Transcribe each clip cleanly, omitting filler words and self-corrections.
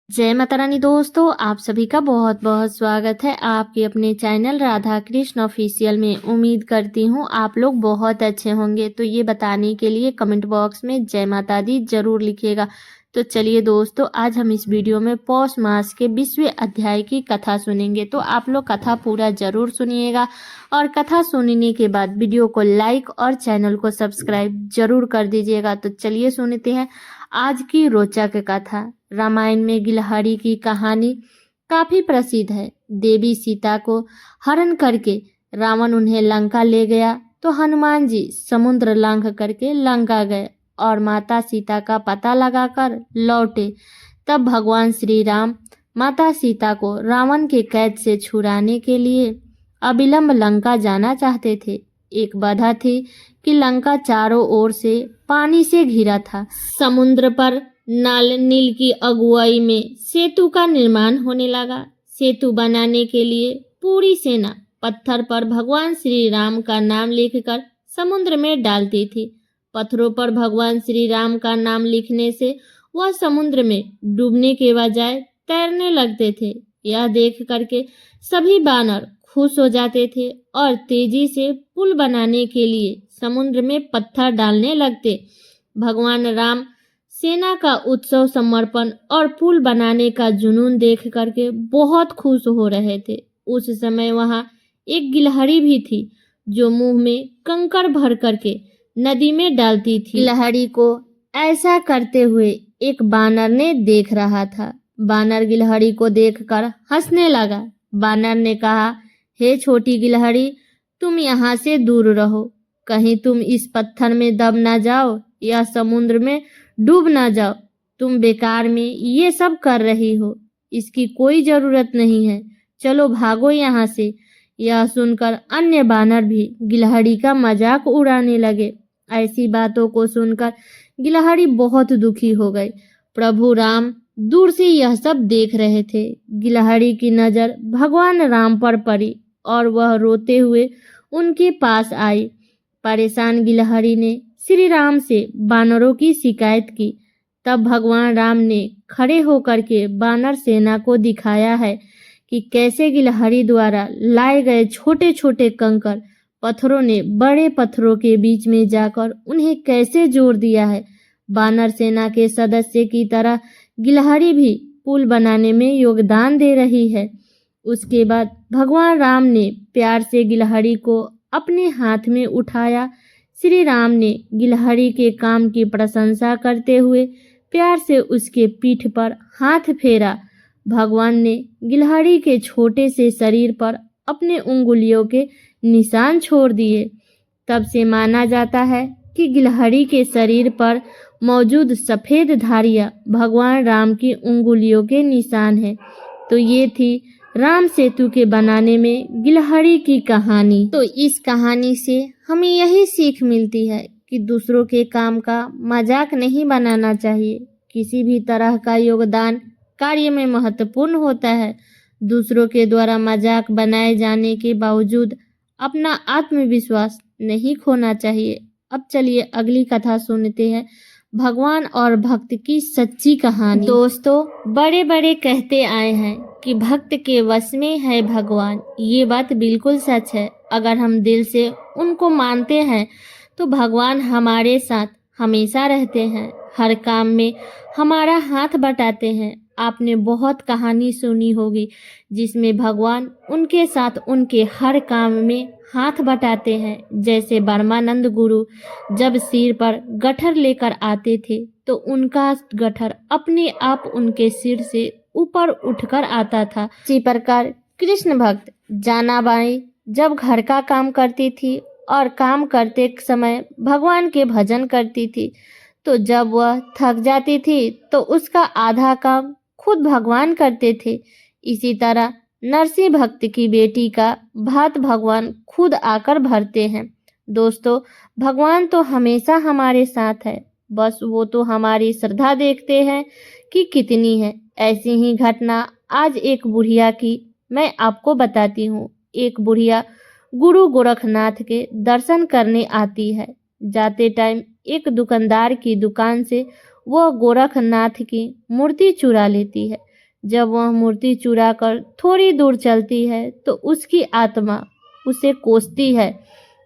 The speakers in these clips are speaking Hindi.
जय माता रानी दोस्तों, आप सभी का बहुत बहुत स्वागत है आपके अपने चैनल राधा कृष्ण ऑफिशियल में। उम्मीद करती हूँ आप लोग बहुत अच्छे होंगे। तो ये बताने के लिए कमेंट बॉक्स में जय माता दी जरूर लिखिएगा। तो चलिए दोस्तों, आज हम इस वीडियो में पौष मास के 20वें अध्याय की कथा सुनेंगे। तो आप लोग कथा पूरा जरूर सुनिएगा और कथा सुनने के बाद वीडियो को लाइक और चैनल को सब्सक्राइब जरूर कर दीजिएगा। तो चलिए सुनते हैं आज की रोचक कथा। रामायण में गिलहरी की कहानी काफी प्रसिद्ध है। देवी सीता को हरण करके रावण उन्हें लंका ले गया तो हनुमान जी समुद्र लांघ करके लंका गए और माता सीता का पता लगाकर लौटे। तब भगवान श्री राम माता सीता को रावण के कैद से छुड़ाने के लिए अविलंब लंका जाना चाहते थे। एक बाधा थी कि लंका चारों ओर से पानी से घिरा था। समुद्र पर नाल नील की अगुवाई में सेतु का निर्माण होने लगा। सेतु बनाने के लिए पूरी सेना पत्थर पर भगवान श्री राम का नाम लिखकर समुद्र में डालती थी। पत्थरों पर भगवान श्री राम का नाम लिखने से वह समुद्र में डूबने के बजाय तैरने लगते थे। यह देख करके सभी बानर खुश हो जाते थे और तेजी से पुल बनाने के लिए समुद्र में पत्थर डालने लगते। भगवान राम सेना का उत्सव समर्पण और पुल बनाने का जुनून देख करके बहुत खुश हो रहे थे। उस समय वहां एक गिलहरी भी थी जो मुंह में कंकड़ भर करके नदी में डालती थी। गिलहरी को ऐसा करते हुए एक बानर ने देख रहा था। बानर गिलहरी को देखकर हंसने लगा। बानर ने कहा, हे छोटी गिलहरी, तुम यहाँ से दूर रहो, कहीं तुम इस पत्थर में दब ना जाओ या समुद्र में डूब ना जाओ। तुम बेकार में ये सब कर रही हो, इसकी कोई जरूरत नहीं है, चलो भागो यहाँ से। यह सुनकर अन्य बानर भी गिलहरी का मजाक उड़ाने लगे। ऐसी बातों को सुनकर गिलहरी बहुत दुखी हो गई। प्रभु राम दूर से यह सब देख रहे थे। गिलहरी की नजर भगवान राम पर पड़ी और वह रोते हुए उनके पास आई। परेशान गिलहरी ने श्री राम से बानरों की शिकायत की। तब भगवान राम ने खड़े होकर के बानर सेना को दिखाया है कि कैसे गिलहरी द्वारा लाए गए छोटे छोटे कंकड़ पत्थरों ने बड़े पत्थरों के बीच में जाकर उन्हें कैसे जोड़ दिया है। बानर सेना के सदस्य की तरह गिलहरी भी पुल बनाने में योगदान दे रही है। उसके बाद भगवान राम ने प्यार से गिलहरी को अपने हाथ में उठाया। श्री राम ने गिलहरी के काम की प्रशंसा करते हुए प्यार से उसके पीठ पर हाथ फेरा। भगवान ने गिलहरी के छोटे से शरीर पर अपने उंगलियों के निशान छोड़ दिए। तब से माना जाता है कि गिलहरी के शरीर पर मौजूद सफेद धारियां भगवान राम की उंगलियों के निशान है। तो ये थी राम सेतु के बनाने में गिलहरी की कहानी। तो इस कहानी से हमें यही सीख मिलती है कि दूसरों के काम का मजाक नहीं बनाना चाहिए। किसी भी तरह का योगदान कार्य में महत्वपूर्ण होता है। दूसरों के द्वारा मजाक बनाए जाने के बावजूद अपना आत्मविश्वास नहीं खोना चाहिए। अब चलिए अगली कथा सुनते हैं, भगवान और भक्त की सच्ची कहानी। दोस्तों, बड़े बड़े कहते आए हैं कि भक्त के वश में है भगवान। ये बात बिल्कुल सच है। अगर हम दिल से उनको मानते हैं तो भगवान हमारे साथ हमेशा रहते हैं, हर काम में हमारा हाथ बटाते हैं। आपने बहुत कहानी सुनी होगी जिसमें भगवान उनके साथ उनके हर काम में हाथ बटाते हैं। जैसे ब्रह्मानंद गुरु जब सिर पर गट्ठर लेकर आते थे तो उनका गट्ठर अपने आप उनके सिर से ऊपर उठकर आता था। इसी प्रकार कृष्ण भक्त जानाबाई जब घर का काम करती थी और काम करते समय भगवान के भजन करती थी, तो जब वह थक जाती थी तो उसका आधा काम खुद भगवान करते थे। इसी तरह नरसिंह भक्त की बेटी का भात भगवान खुद आकर भरते हैं। दोस्तों, भगवान तो हमेशा हमारे साथ है, बस वो तो हमारी श्रद्धा देखते हैं कि कितनी है। ऐसी ही घटना आज एक बुढ़िया की मैं आपको बताती हूँ। एक बुढ़िया गुरु गोरखनाथ के दर्शन करने आती है। जाते टाइम एक दुकानदार की दुकान से वह गोरखनाथ की मूर्ति चुरा लेती है। जब वह मूर्ति चुराकर थोड़ी दूर चलती है तो उसकी आत्मा उसे कोसती है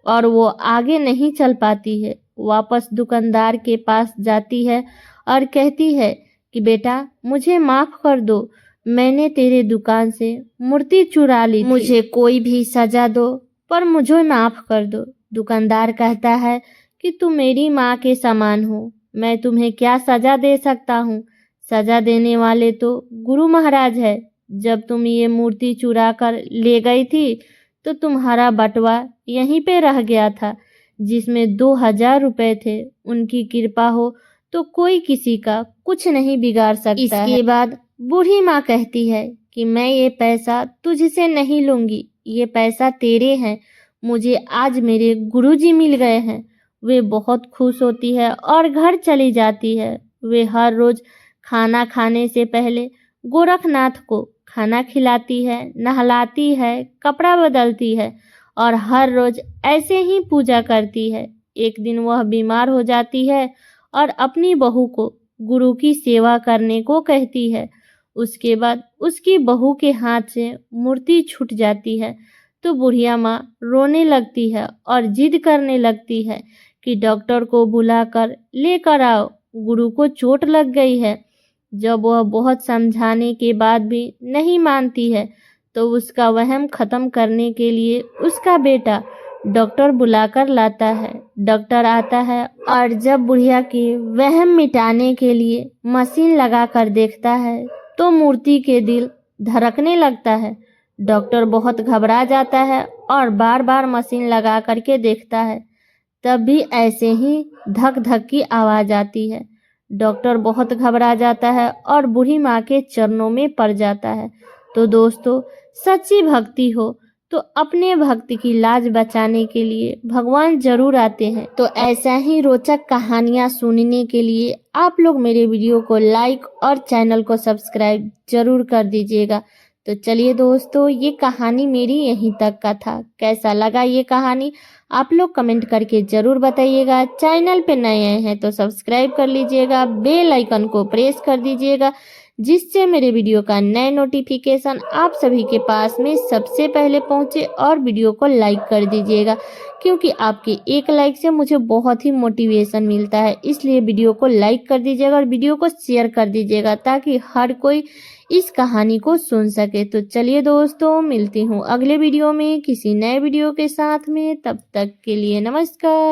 और वो आगे नहीं चल पाती है। वापस दुकानदार के पास जाती है और कहती है कि बेटा मुझे माफ़ कर दो, मैंने तेरे दुकान से मूर्ति चुरा ली थी। मुझे कोई भी सज़ा दो पर मुझे माफ़ कर दो। दुकानदार कहता है कि तुम मेरी माँ के समान हो, मैं तुम्हें क्या सज़ा दे सकता हूँ। सज़ा देने वाले तो गुरु महाराज है। जब तुम ये मूर्ति चुरा कर ले गई थी तो तुम्हारा बटुआ यहीं पे रह गया था जिसमें 2000 रुपए थे। उनकी कृपा हो तो कोई किसी का कुछ नहीं बिगाड़ सकता। इसके बाद बूढ़ी माँ कहती है कि मैं ये पैसा तुझसे नहीं लूँगी, ये पैसा तेरे हैं। मुझे आज मेरे गुरुजी मिल गए हैं। वे बहुत खुश होती है और घर चली जाती है। वे हर रोज़ खाना खाने से पहले गोरखनाथ को खाना खिलाती है, नहलाती है, कपड़ा बदलती है और हर रोज़ ऐसे ही पूजा करती है। एक दिन वह बीमार हो जाती है और अपनी बहू को गुरु की सेवा करने को कहती है। उसके बाद उसकी बहू के हाथ से मूर्ति छूट जाती है तो बुढ़िया माँ रोने लगती है और जिद करने लगती है कि डॉक्टर को बुलाकर लेकर आओ, गुरु को चोट लग गई है। जब वह बहुत समझाने के बाद भी नहीं मानती है तो उसका वहम खत्म करने के लिए उसका बेटा डॉक्टर बुलाकर लाता है। डॉक्टर आता है और जब बुढ़िया की वहम मिटाने के लिए मशीन लगाकर देखता है तो मूर्ति के दिल धड़कने लगता है। डॉक्टर बहुत घबरा जाता है और बार बार मशीन लगा करके देखता है, तब भी ऐसे ही धक धक की आवाज़ आती है। डॉक्टर बहुत घबरा जाता है और बूढ़ी माँ के चरणों में पड़ जाता है। तो दोस्तों, सच्ची भक्ति हो तो अपने भक्त की लाज बचाने के लिए भगवान जरूर आते हैं। तो ऐसा ही रोचक कहानियाँ सुनने के लिए आप लोग मेरे वीडियो को लाइक और चैनल को सब्सक्राइब जरूर कर दीजिएगा। तो चलिए दोस्तों, ये कहानी मेरी यहीं तक का था। कैसा लगा ये कहानी आप लोग कमेंट करके ज़रूर बताइएगा। चैनल पे नए आए हैं तो सब्सक्राइब कर लीजिएगा, बेल आइकन को प्रेस कर दीजिएगा जिससे मेरे वीडियो का नए नोटिफिकेशन आप सभी के पास में सबसे पहले पहुंचे। और वीडियो को लाइक कर दीजिएगा क्योंकि आपके एक लाइक से मुझे बहुत ही मोटिवेशन मिलता है। इसलिए वीडियो को लाइक कर दीजिएगा और वीडियो को शेयर कर दीजिएगा ताकि हर कोई इस कहानी को सुन सके। तो चलिए दोस्तों, मिलती हूँ अगले वीडियो में किसी नए वीडियो के साथ में। तब तक के लिए नमस्कार।